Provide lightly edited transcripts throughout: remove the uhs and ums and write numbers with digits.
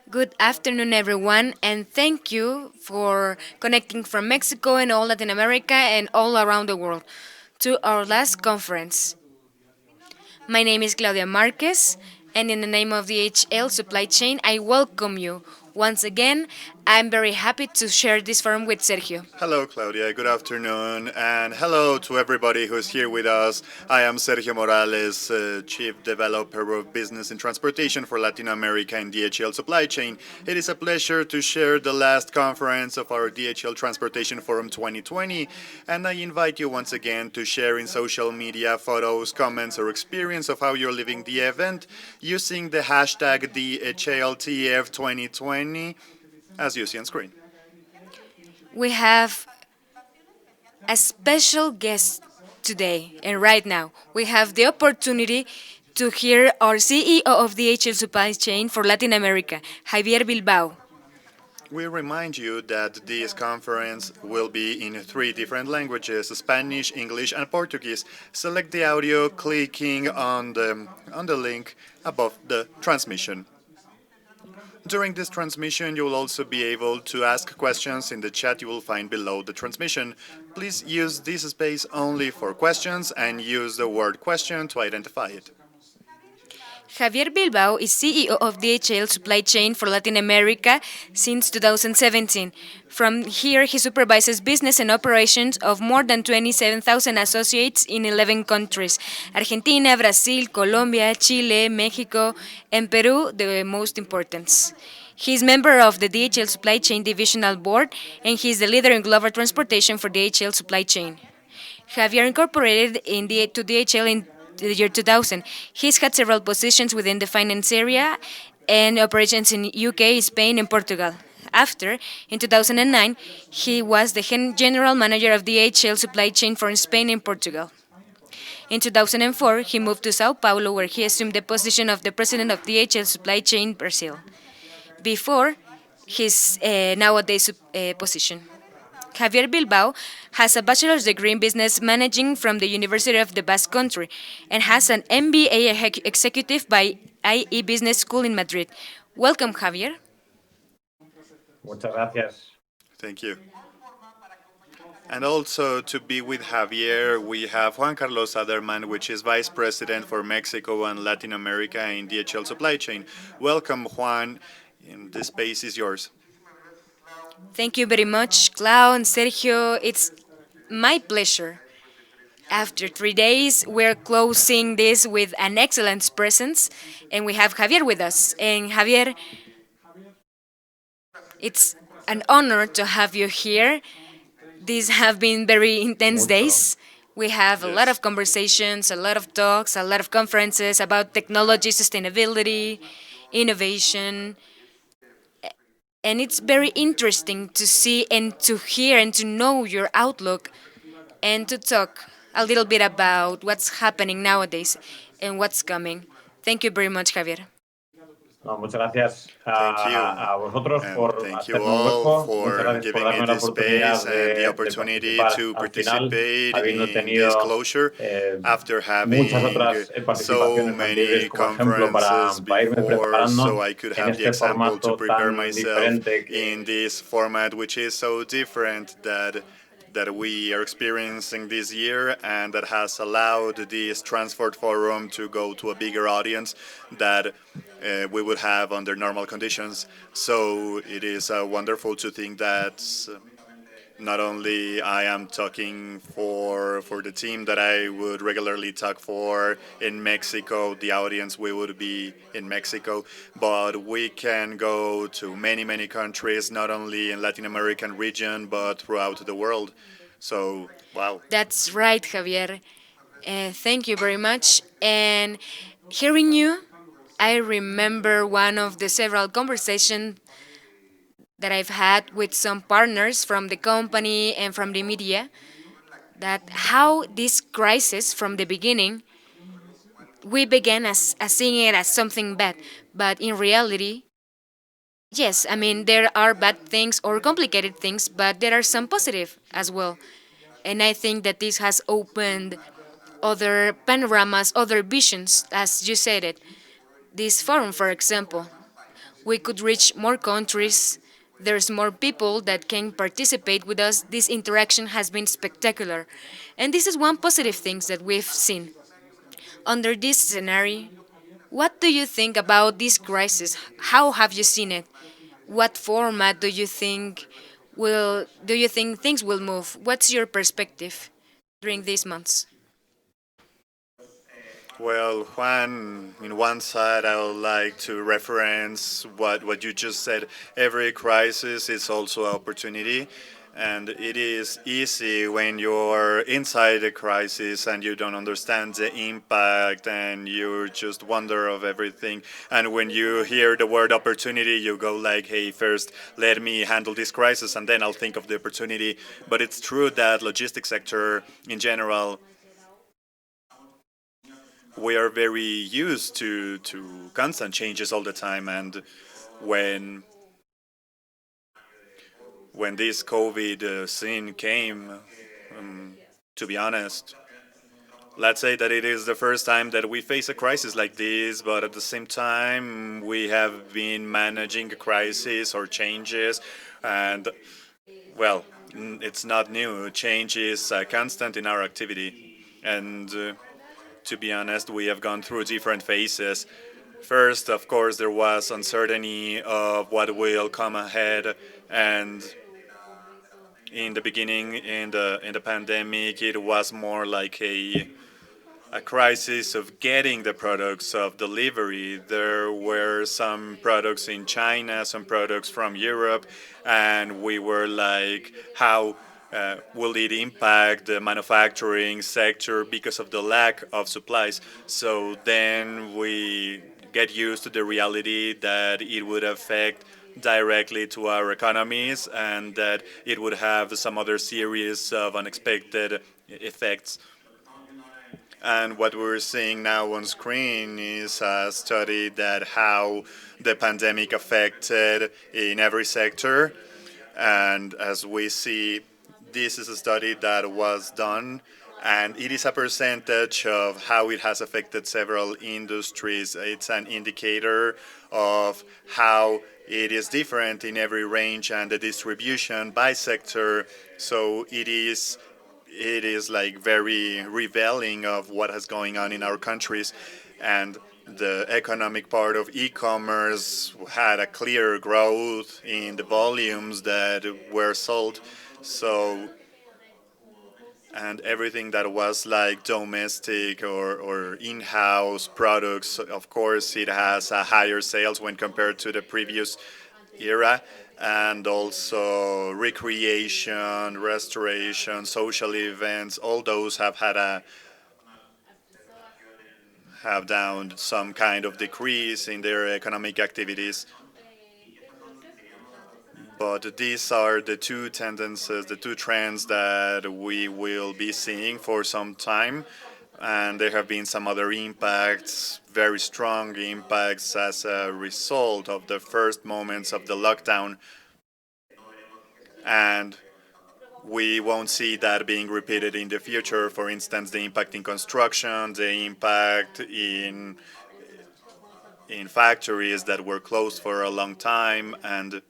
Good afternoon, everyone, and thank you for connecting from Mexico and all Latin America and all around the world to our last conference. My name is Claudia Marquez, and in the name of DHL Supply Chain, I welcome you. Once again, I'm very happy to share this forum with Sergio. Hello, Claudia. Good afternoon. And hello to everybody who's here with us. I am Sergio Morales, Chief Developer of Business and Transportation for Latin America in DHL Supply Chain. It is a pleasure to share the last conference of our DHL Transportation Forum 2020. And I invite you once again to share in social media photos, comments, or experience of how you're living the event using the hashtag DHLTF2020 as you see on screen. We have a special guest today and right now. We have the opportunity to hear our CEO of the DHL Supply Chain for Latin America, Javier Bilbao. We remind you that this conference will be in three different languages: Spanish, English, and Portuguese. Select the audio clicking on the link above the transmission. During this transmission, you will also be able to ask questions in the chat you will find below the transmission. Please use this space only for questions and use the word question to identify it. Javier Bilbao is CEO of DHL Supply Chain for Latin America since 2017. From here, he supervises business and operations of more than 27,000 associates in 11 countries: Argentina, Brazil, Colombia, Chile, Mexico, and Peru, the most important. He is member of the DHL Supply Chain Divisional Board, and he is the leader in global transportation for DHL Supply Chain. Javier incorporated to DHL in the year 2000. He's had several positions within the finance area and operations in UK, Spain, and Portugal. After, in 2009, he was the general manager of DHL Supply Chain for Spain and Portugal. In 2004, he moved to Sao Paulo, where he assumed the position of the president of DHL Supply Chain Brazil, before his nowadays position. Javier Bilbao has a bachelor's degree in business managing from the University of the Basque Country and has an MBA executive by IE Business School in Madrid. Welcome, Javier. Muchas gracias. Thank you. And also to be with Javier, we have Juan Carlos Aderman, which is Vice President for Mexico and Latin America in DHL Supply Chain. Welcome, Juan. And this space is yours. Thank you very much, Clau and Sergio. It's my pleasure. After 3 days, we're closing this with an excellent presence, and we have Javier with us. And Javier, it's an honor to have you here. These have been very intense Mucho. days. We have a lot Yes. of conversations, a lot of talks, a lot of conferences about technology, sustainability, innovation. And it's very interesting to see and to hear and to know your outlook and to talk a little bit about what's happening nowadays and what's coming. Thank you very much, Javier. No, muchas gracias Thank you. a vosotros And por thank you hacerme un all hueco. Muchas for gracias por giving me darme la this space oportunidad and the de opportunity participar to al final, participate habiendo in this tenido closure after muchas having otras so participaciones anteriores many como ejemplo conferences para irme before, so preparando I could en have the este example to formato prepare tan myself diferente in que this format, which is so different that we are experiencing this year and that has allowed this transport forum to go to a bigger audience that we would have under normal conditions. So it is wonderful to think that not only I am talking for the team that I would regularly talk for in Mexico, the audience we would be in Mexico, but we can go to many countries, not only in Latin American region but throughout the world. So wow. That's right, Javier. Thank you very much. And hearing you, I remember one of the several conversations that I've had with some partners from the company and from the media, that how this crisis from the beginning, we began as seeing it as something bad, but in reality, yes, I mean, there are bad things or complicated things, but there are some positive as well. And I think that this has opened other panoramas, other visions, as you said it. This forum, for example, we could reach more countries. There's more people that can participate with us. This interaction has been spectacular. And this is one positive thing that we've seen. Under this scenario, what do you think about this crisis? How have you seen it? What format do you think things will move? What's your perspective during these months? Well, Juan, in one side, I would like to reference what you just said. Every crisis is also an opportunity, and it is easy when you're inside a crisis and you don't understand the impact and you just wonder of everything. And when you hear the word opportunity, you go like, hey, first let me handle this crisis and then I'll think of the opportunity. But it's true that logistics sector in general, we are very used to constant changes all the time, and when when this COVID scene came, to be honest, let's say that it is the first time that we face a crisis like this, but at the same time we have been managing a crisis or changes, and well, it's not new. Change is constant in our activity, and to be honest, we have gone through different phases. First, of course, there was uncertainty of what will come ahead, and in the beginning, in the pandemic, it was more like a crisis of getting the products of delivery. There were some products in China, some products from Europe, and we were like, how will it impact the manufacturing sector because of the lack of supplies? So then we get used to the reality that it would affect directly to our economies and that it would have some other series of unexpected effects. And what we're seeing now on screen is a study that how the pandemic affected in every sector. And as we see, this is a study that was done, and it is a percentage of how it has affected several industries. It's an indicator of how it is different in every range and the distribution by sector. So it is like very revealing of what is going on in our countries, and the economic part of e-commerce had a clear growth in the volumes that were sold. So, and everything that was like domestic or in-house products, of course, it has a higher sales when compared to the previous era. And also recreation, restoration, social events, all those have down some kind of decrease in their economic activities. But these are the two tendencies, the two trends that we will be seeing for some time. And there have been some other impacts, very strong impacts as a result of the first moments of the lockdown. And we won't see that being repeated in the future. For instance, the impact in construction, the impact in factories that were closed for a long time, and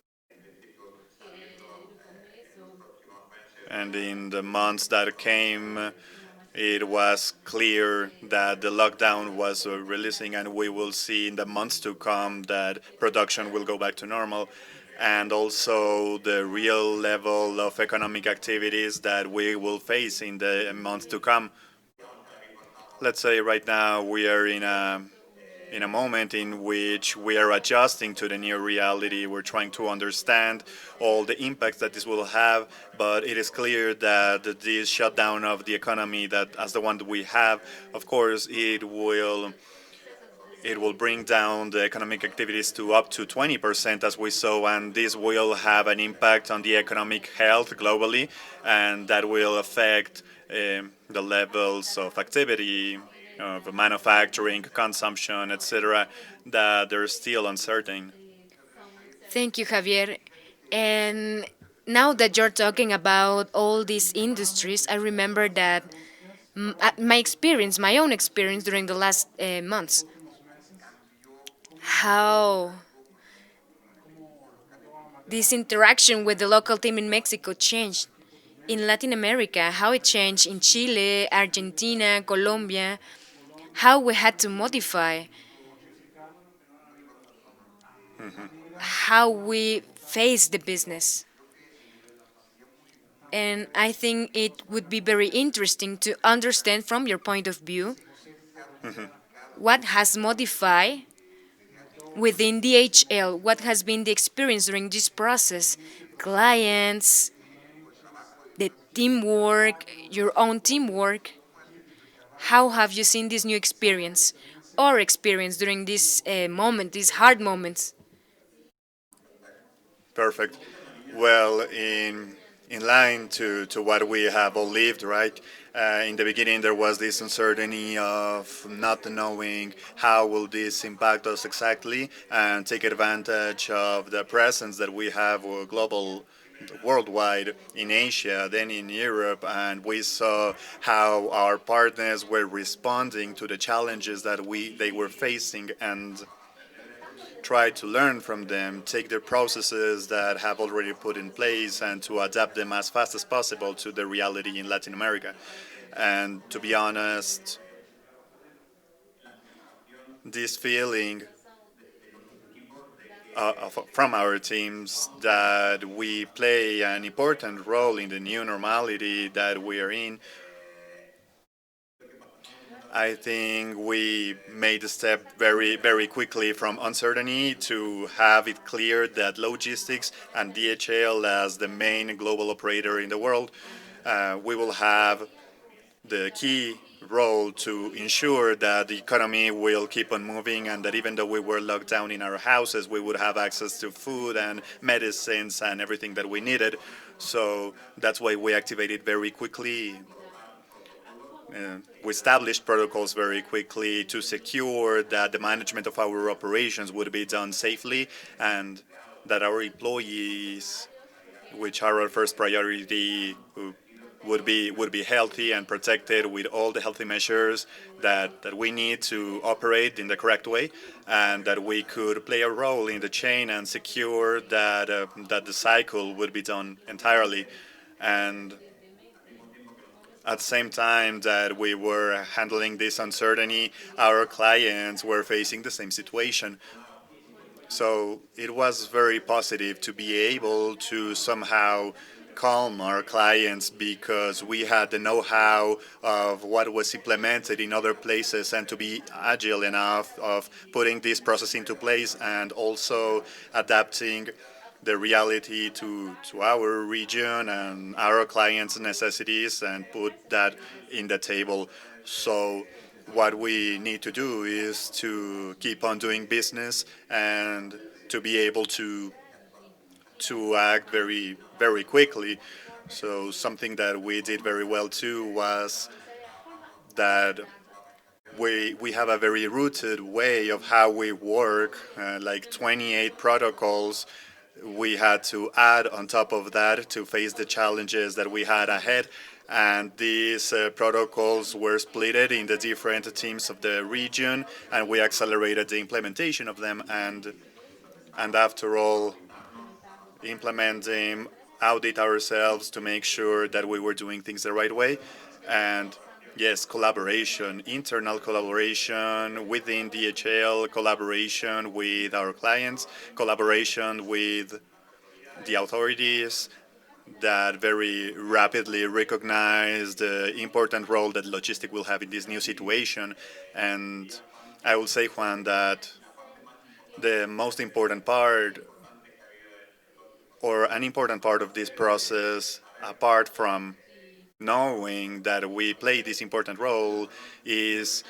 in the months that came, it was clear that the lockdown was releasing, and we will see in the months to come that production will go back to normal, and also the real level of economic activities that we will face in the months to come. Let's say right now we are in a moment in which we are adjusting to the new reality. We're trying to understand all the impacts that this will have, but it is clear that this shutdown of the economy, that as the one that we have, of course, it will bring down the economic activities to up to 20%, as we saw, and this will have an impact on the economic health globally, and that will affect the levels of activity, of manufacturing, consumption, etc., that they're still uncertain. Thank you, Javier. And now that you're talking about all these industries, I remember that my experience, my own experience during the last months, how this interaction with the local team in Mexico changed? In Latin America, how it changed in Chile, Argentina, Colombia, how we had to modify, how we face the business. And I think it would be very interesting to understand from your point of view what has modified within DHL, what has been the experience during this process, clients, the teamwork, your own teamwork. How have you seen this new experience or experience during this moment, these hard moments? Perfect. Well, in line to what we have all lived, right? In the beginning, there was this uncertainty of not knowing how will this impact us exactly, and take advantage of the presence that we have global, worldwide, in Asia, then in Europe, and we saw how our partners were responding to the challenges that they were facing, and try to learn from them, take the processes that have already put in place and to adapt them as fast as possible to the reality in Latin America. And to be honest, this feeling from our teams that we play an important role in the new normality that we are in, I think we made a step very, very quickly from uncertainty to have it clear that logistics and DHL, as the main global operator in the world, we will have the key role to ensure that the economy will keep on moving, and that even though we were locked down in our houses, we would have access to food and medicines and everything that we needed. So that's why we activated very quickly. We established protocols very quickly to secure that the management of our operations would be done safely, and that our employees, which are our first priority, would be healthy and protected with all the healthy measures that we need to operate in the correct way, and that we could play a role in the chain and secure that the cycle would be done entirely. And at the same time that we were handling this uncertainty, our clients were facing the same situation. So it was very positive to be able to somehow calm our clients, because we had the know-how of what was implemented in other places, and to be agile enough of putting this process into place and also adapting the reality to our region and our clients' necessities, and put that in the table. So what we need to do is to keep on doing business, and to be able to act very, very quickly. So something that we did very well too was that we have a very rooted way of how we work, like 28 protocols we had to add on top of that to face the challenges that we had ahead. And these protocols were split in the different teams of the region, and we accelerated the implementation of them. And after all, implement them, audit ourselves to make sure that we were doing things the right way. And yes, collaboration, internal collaboration within DHL, collaboration with our clients, collaboration with the authorities that very rapidly recognize the important role that logistics will have in this new situation. And I will say, Juan, that the most important part, or an important part of this process, apart from knowing that we play this important role, is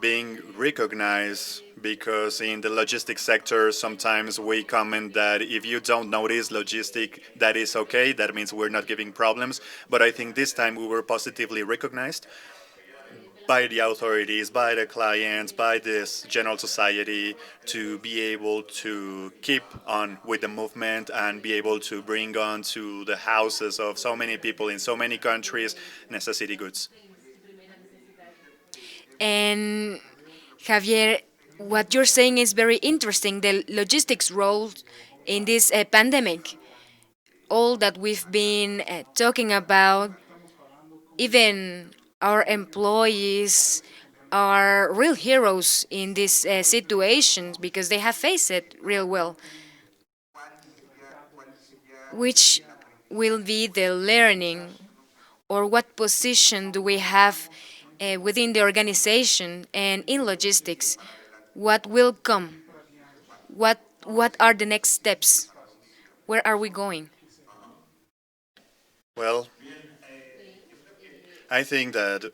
being recognized, because in the logistics sector sometimes we comment that if you don't notice logistic, that is okay, that means we're not giving problems. But I think this time we were positively recognized by the authorities, by the clients, by this general society, to be able to keep on with the movement and be able to bring on to the houses of so many people in so many countries necessity goods. And Javier, what you're saying is very interesting. The logistics role in this pandemic. All that we've been talking about, even our employees are real heroes in this situation because they have faced it real well. Which will be the learning, or what position do we have within the organization and in logistics? What will come? What are the next steps? Where are we going? Well, I think that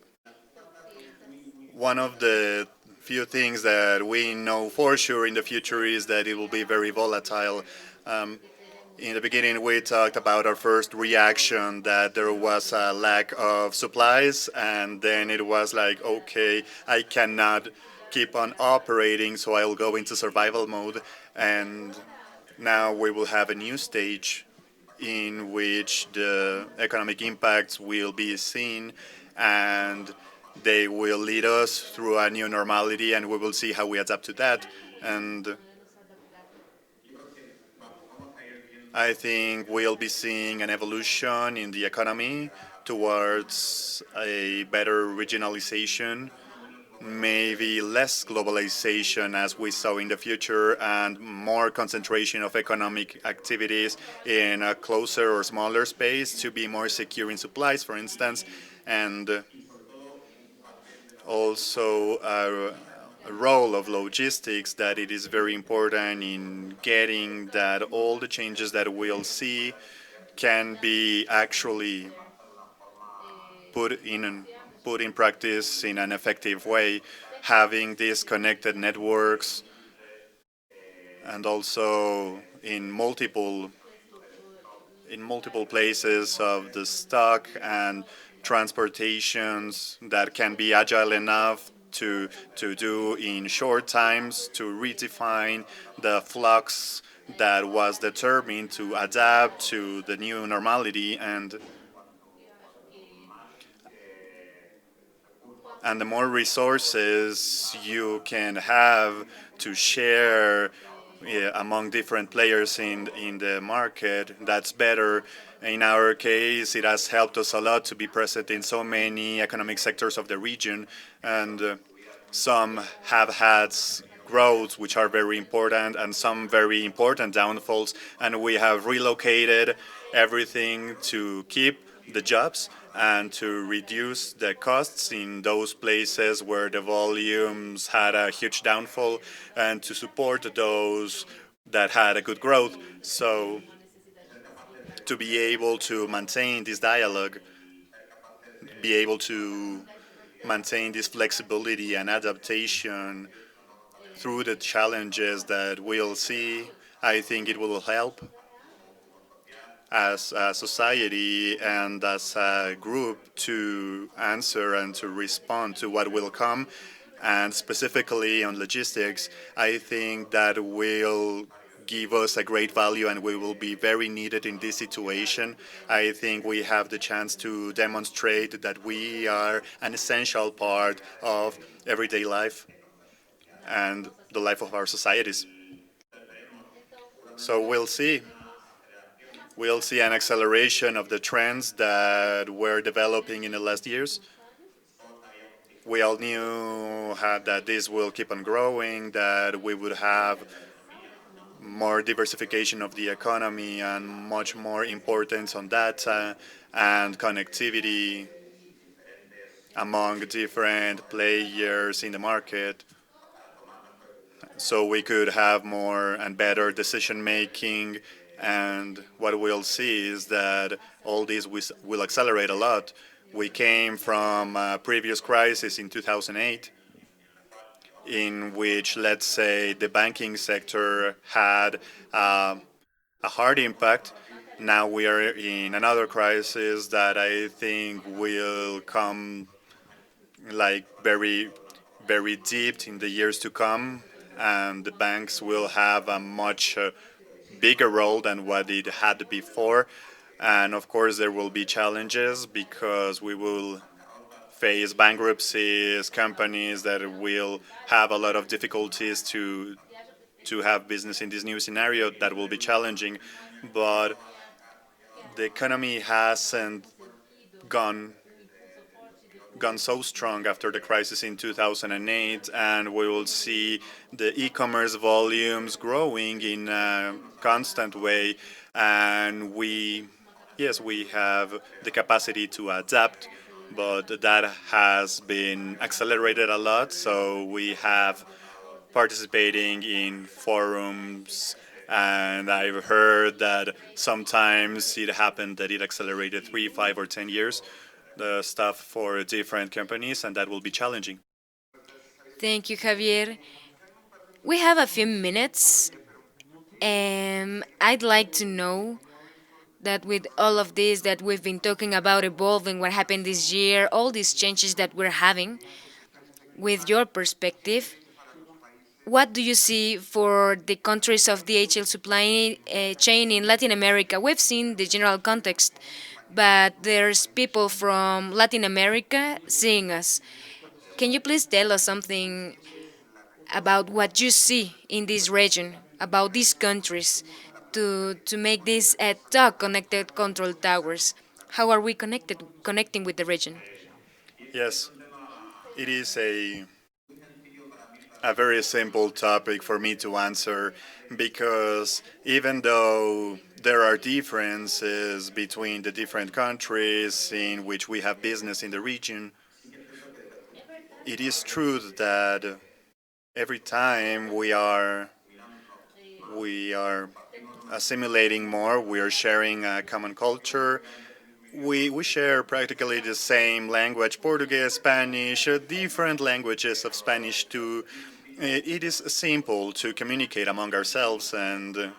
one of the few things that we know for sure in the future is that it will be very volatile. Um, in the beginning, we talked about our first reaction that there was a lack of supplies, and then it was like, okay, I cannot keep on operating, so I'll go into survival mode. And now we will have a new stage in which the economic impacts will be seen, and they will lead us through a new normality, and we will see how we adapt to that. And I think we'll be seeing an evolution in the economy towards a better regionalization, maybe less globalization as we saw in the future, and more concentration of economic activities in a closer or smaller space to be more secure in supplies, for instance, and also a role of logistics, that it is very important in getting that all the changes that we'll see can be actually put in put in practice in an effective way, having these connected networks and also in multiple places of the stock and transportations that can be agile enough to do in short times to redefine the flux that was determined to adapt to the new normality. And the more resources you can have to share, yeah, among different players in the market, that's better. In our case, it has helped us a lot to be present in so many economic sectors of the region, and some have had growths which are very important and some very important downfalls, and we have relocated everything to keep the jobs and to reduce the costs in those places where the volumes had a huge downfall, and to support those that had a good growth. So to be able to maintain this dialogue, be able to maintain this flexibility and adaptation through the challenges that we'll see, I think it will help as a society and as a group to answer and to respond to what will come. And specifically on logistics, I think that will give us a great value and we will be very needed in this situation. I think we have the chance to demonstrate that we are an essential part of everyday life and the life of our societies. So we'll see. We'll see an acceleration of the trends that were developing in the last years. We all knew that this will keep on growing, that we would have more diversification of the economy and much more importance on data and connectivity among different players in the market, so we could have more and better decision making. And what we'll see is that all this will accelerate a lot. We came from a previous crisis in 2008, in which, let's say, the banking sector had a hard impact. Now we are in another crisis that I think will come like very deep in the years to come, and the banks will have a much bigger role than what it had before. And of course, there will be challenges because we will face bankruptcies, companies that will have a lot of difficulties to have business in this new scenario that will be challenging. But the economy hasn't gone gone so strong after the crisis in 2008, and we will see the e-commerce volumes growing in a constant way, and yes, we have the capacity to adapt, but that has been accelerated a lot, so we have participating in forums, and I've heard that sometimes it happened that it accelerated 3, 5, or 10 years the stuff for different companies, and that will be challenging. Thank you, Javier. We have a few minutes, and I'd like to know that with all of this that we've been talking about evolving, what happened this year, all these changes that we're having, with your perspective, what do you see for the countries of DHL supply chain in Latin America? We've seen the general context, but there's people from Latin America seeing us. Can you please tell us something about what you see in this region, about these countries, to make this talk connected control towers? How are we connecting with the region? Yes, it is a very simple topic for me to answer because even though there are differences between the different countries in which we have business in the region, it is true that every time we are assimilating more, we are sharing a common culture. We share practically the same language, Portuguese, Spanish, different languages of Spanish too. It is simple to communicate among ourselves, and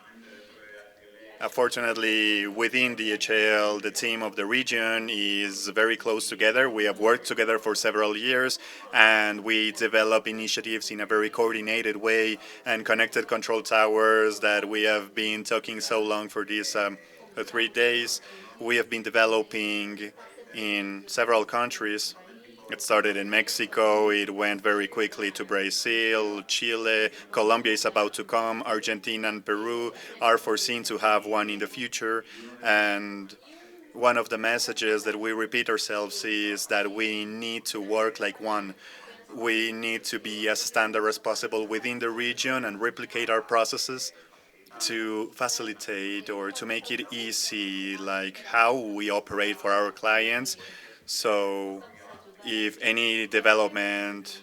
fortunately, within DHL, the team of the region is very close together. We have worked together for several years, and we develop initiatives in a very coordinated way and connected control towers that we have been talking so long for these 3 days. We have been developing in several countries. It started in Mexico, it went very quickly to Brazil, Chile, Colombia is about to come, Argentina and Peru are foreseen to have one in the future. And one of the messages that we repeat ourselves is that we need to work like one. We need to be as standard as possible within the region and replicate our processes to facilitate or to make it easy, like how we operate for our clients. So if any development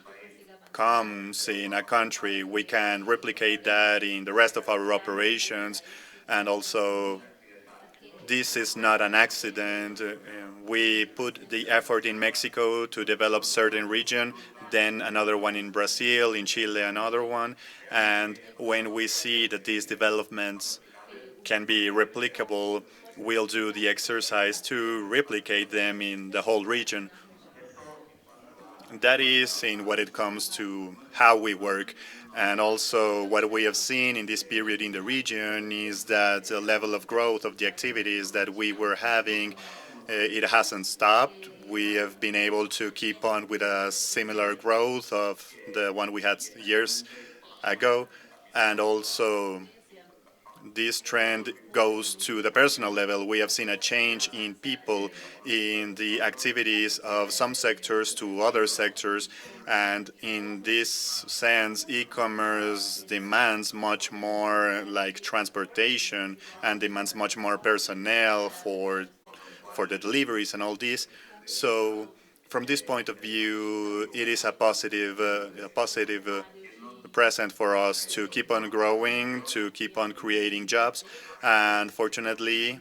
comes in a country, we can replicate that in the rest of our operations. And also, this is not an accident. We put the effort in Mexico to develop certain region, then another one in Brazil, in Chile, another one. And when we see that these developments can be replicable, we'll do the exercise to replicate them in the whole region. That is in what it comes to how we work. And also, what we have seen in this period in the region is that the level of growth of the activities that we were having, it hasn't stopped. We have been able to keep on with a similar growth of the one we had years ago. And also, this trend goes to the personal level. We have seen a change in people, in the activities of some sectors to other sectors, and in this sense, e-commerce demands much more like transportation and demands much more personnel for the deliveries and all this. So, from this point of view, it is a positive present for us to keep on growing, to keep on creating jobs, and fortunately,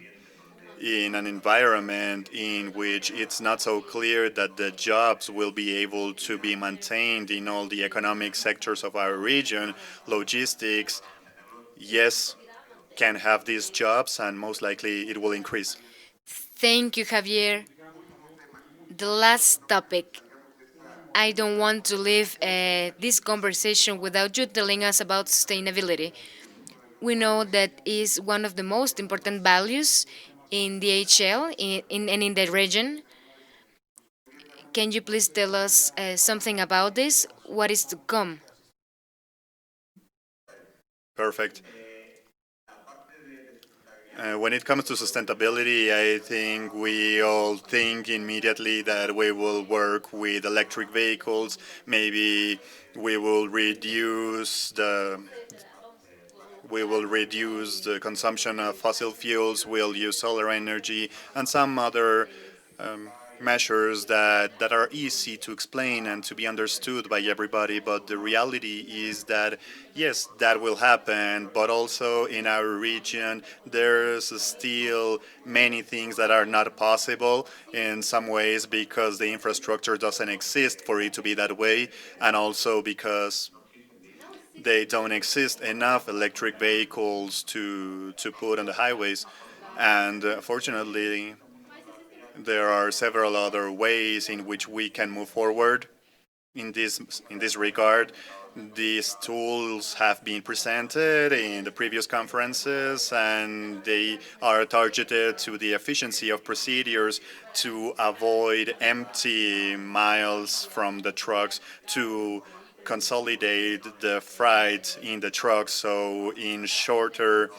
in an environment in which it's not so clear that the jobs will be able to be maintained in all the economic sectors of our region, logistics, yes, can have these jobs, and most likely it will increase. Thank you, Javier. The last topic. I don't want to leave this conversation without you telling us about sustainability. We know that is one of the most important values in DHL and in the region. Can you please tell us something about this? What is to come? Perfect. When it comes to sustainability, I think we all think immediately that we will work with electric vehicles. Maybe we will reduce the consumption of fossil fuels. We'll use solar energy and some other measures that are easy to explain and to be understood by everybody. But the reality is that, yes, that will happen, but also in our region, there's still many things that are not possible in some ways because the infrastructure doesn't exist for it to be that way, and also because they don't exist enough electric vehicles to put on the highways. And fortunately, there are several other ways in which we can move forward in this regard. These tools have been presented in the previous conferences, and they are targeted to the efficiency of procedures to avoid empty miles from the trucks, to consolidate the freight in the trucks, so in shorter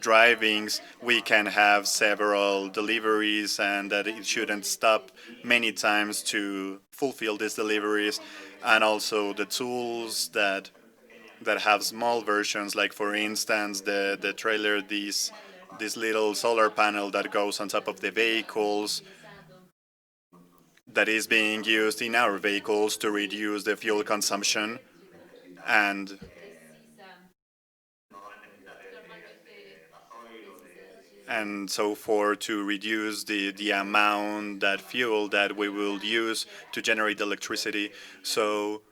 drivings, we can have several deliveries and that it shouldn't stop many times to fulfill these deliveries. And also the tools that have small versions, like for instance the trailer, this little solar panel that goes on top of the vehicles that is being used in our vehicles to reduce the fuel consumption. And so forth to reduce the amount that fuel that we will use to generate electricity. So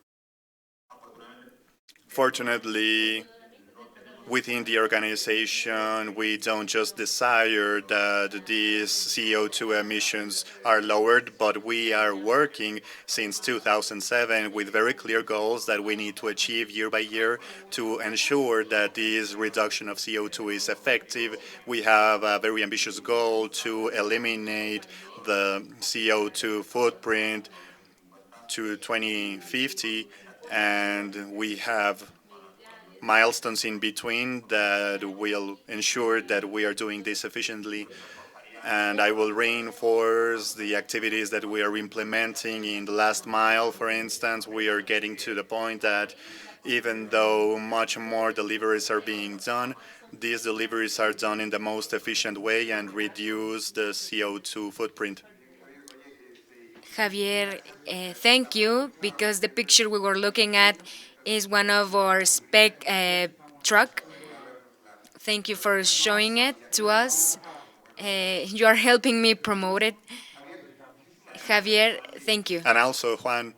fortunately, within the organization, we don't just desire that these CO2 emissions are lowered, but we are working since 2007 with very clear goals that we need to achieve year by year to ensure that this reduction of CO2 is effective. We have a very ambitious goal to eliminate the CO2 footprint to 2050, and we have milestones in between that will ensure that we are doing this efficiently. And I will reinforce the activities that we are implementing in the last mile. For instance, we are getting to the point that even though much more deliveries are being done, these deliveries are done in the most efficient way and reduce the CO2 footprint. Javier, thank you, because the picture we were looking at is one of our spec truck. Thank you for showing it to us. You are helping me promote it. Javier, thank you. And also, Juan,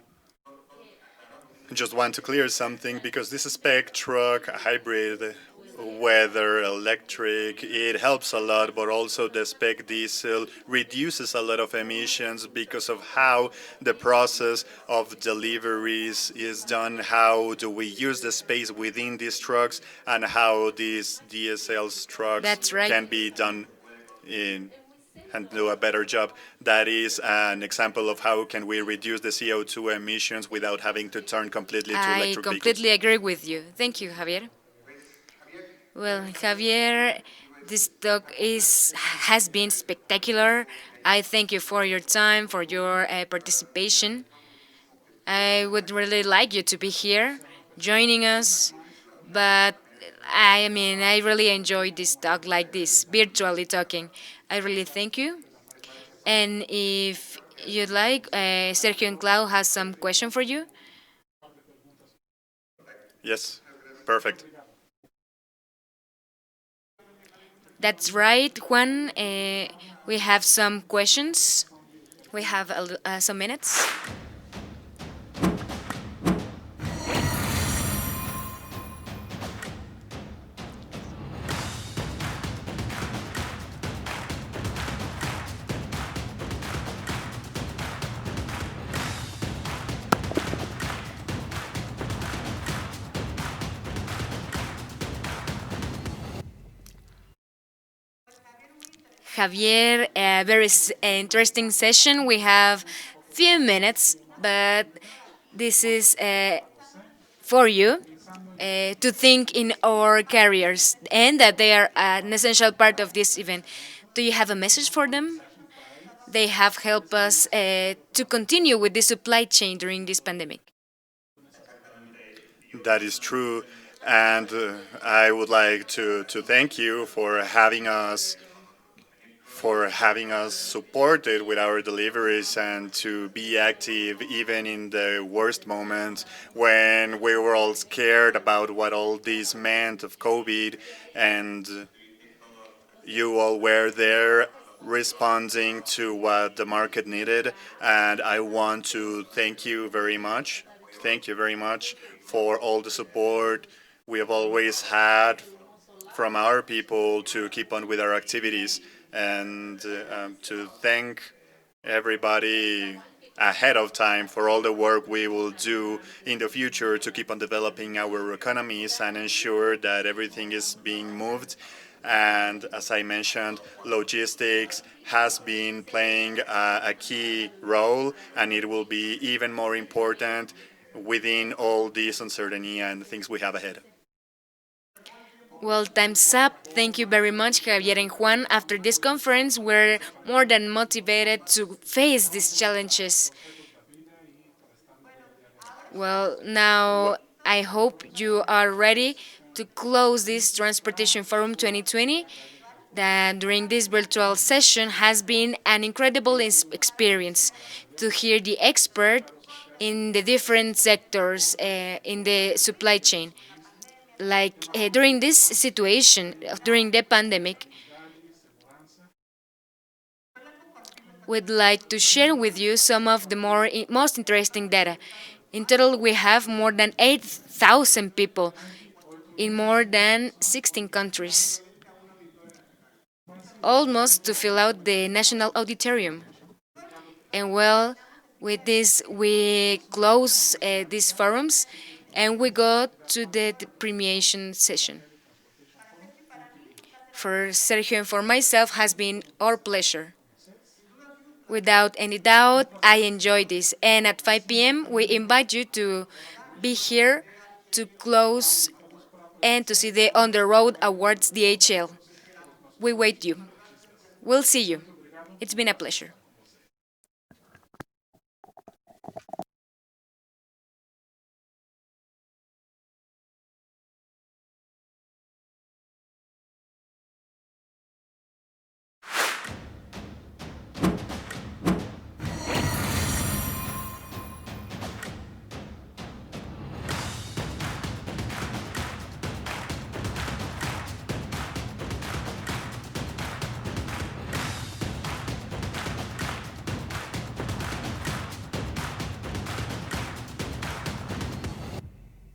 just want to clear something because this spec truck hybrid, whether electric, it helps a lot, but also the spec diesel reduces a lot of emissions because of how the process of deliveries is done, how do we use the space within these trucks, and how these DSL trucks That's right. can be done in and do a better job. That is an example of how can we reduce the CO2 emissions without having to turn completely to I electric completely vehicles. agree with you. Thank you, Javier. Well, Javier, this talk has been spectacular. I thank you for your time, for your participation. I would really like you to be here, joining us. But I mean, I really enjoyed this talk like this, virtually talking. I really thank you. And if you'd like, Sergio and Clau has some question for you. Yes, perfect. That's right, Juan. We have some questions. We have some minutes. Javier, a very interesting session. We have few minutes, but this is for you. to think in our careers and that they are an essential part of this event. Do you have a message for them? They have helped us to continue with the supply chain during this pandemic. That is true. And I would like to thank you for having us supported with our deliveries and to be active even in the worst moments when we were all scared about what all this meant of COVID, and you all were there responding to what the market needed. And I want to thank you very much. Thank you very much for all the support we have always had from our people to keep on with our activities, and to thank everybody ahead of time for all the work we will do in the future to keep on developing our economies and ensure that everything is being moved. And as I mentioned, logistics has been playing a key role, and it will be even more important within all this uncertainty and things we have ahead. Well, time's up. Thank you very much, Javier and Juan. After this conference, we're more than motivated to face these challenges. Well, now I hope you are ready to close this Transportation Forum 2020. That during this virtual session has been an incredible experience to hear the expert in the different sectors in the supply chain. Like during this situation, during the pandemic, we'd like to share with you some of the most interesting data. In total, we have more than 8,000 people in more than 16 countries, almost to fill out the National Auditorium. And well, with this, we close these forums and we go to the premiation session. For Sergio and for myself, has been our pleasure. Without any doubt, I enjoyed this. And at 5 p.m., we invite you to be here to close and to see the On the Road Awards DHL. We wait you. We'll see you. It's been a pleasure.